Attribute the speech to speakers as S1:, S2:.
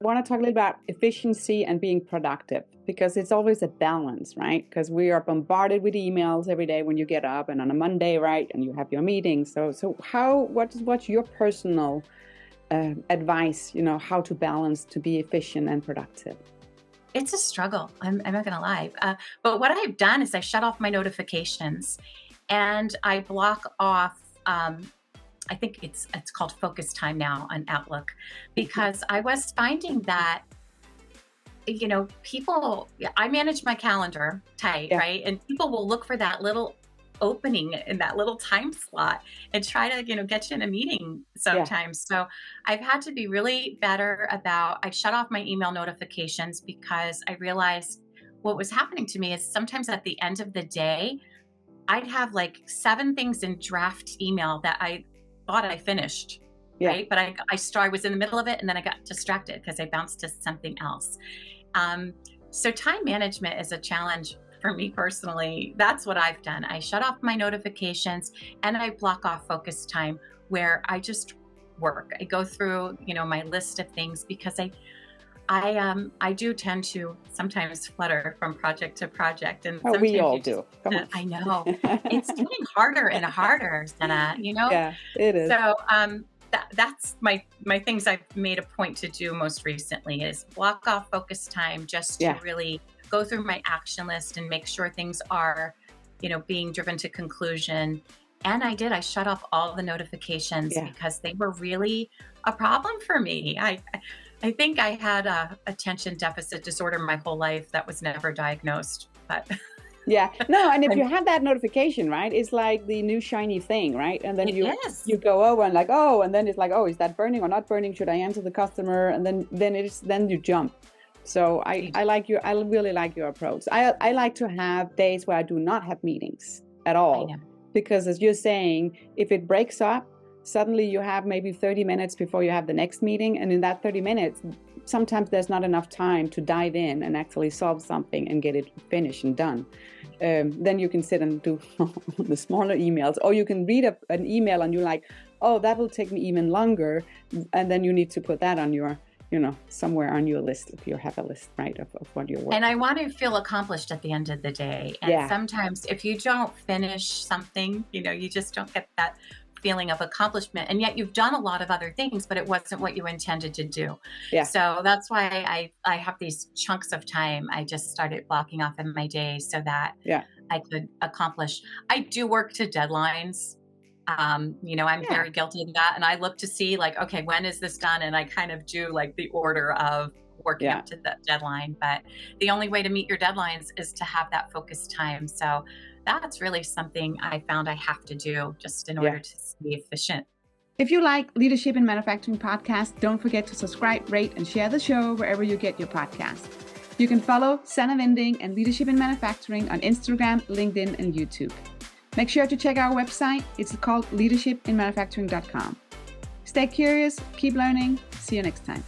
S1: I want to talk a little about efficiency and being productive, because it's always a balance, right? Because we are bombarded with emails every day when you get up, and on a Monday, right? And you have your meetings. So what's your personal advice, how to balance to be efficient and productive?
S2: It's a struggle. I'm not going to lie. But what I've done is I shut off my notifications and I block off. I think it's called focus time now on Outlook, because I was finding that, people, I manage my calendar tight, right? And people will look for that little opening in that little time slot and try to, get you in a meeting sometimes. So I've had to be really better about, I shut off my email notifications because I realized what was happening to me is sometimes at the end of the day, I'd have like 7 things in draft email that I thought I finished, right? But I was in the middle of it and then I got distracted because I bounced to something else. So time management is a challenge for me personally. That's what I've done. I shut off my notifications and I block off focus time where I just work. I go through, my list of things, because I do tend to sometimes flutter from project to project, and
S1: we all do. Come on.
S2: I know it's getting harder and harder, Sannah.
S1: Yeah, it is.
S2: So that's my things I've made a point to do most recently is block off focus time just to really go through my action list and make sure things are, being driven to conclusion. And I shut off all the notifications because they were really a problem for me. I think I had a attention deficit disorder my whole life that was never diagnosed, but
S1: and if you have that notification, right, it's like the new shiny thing, right? And then you go over and and then it's like, is that burning or not burning? Should I answer the customer? And then you jump. So I really like your approach. I like to have days where I do not have meetings at all, because as you're saying, if it breaks up, suddenly you have maybe 30 minutes before you have the next meeting. And in that 30 minutes, sometimes there's not enough time to dive in and actually solve something and get it finished and done. Then you can sit and do the smaller emails, or you can read an email and you're like, that will take me even longer. And then you need to put that on your, somewhere on your list, if you have a list, right, of what you're working.
S2: And I want to feel accomplished at the end of the day. And sometimes if you don't finish something, you just don't get that feeling of accomplishment, and yet you've done a lot of other things, but it wasn't what you intended to do. So that's why I have these chunks of time I just started blocking off in my day so that I could accomplish. I do work to deadlines. I'm very guilty of that, and I look to see like, okay, when is this done? And I kind of do like the order of working up to that deadline. But the only way to meet your deadlines is to have that focused time. So that's really something I found I have to do just in order to be efficient.
S1: If you like Leadership in Manufacturing podcast, don't forget to subscribe, rate, and share the show wherever you get your podcast. You can follow Sannah Vinding and Leadership in Manufacturing on Instagram, LinkedIn, and YouTube. Make sure to check our website. It's called leadershipinmanufacturing.com. Stay curious, keep learning. See you next time.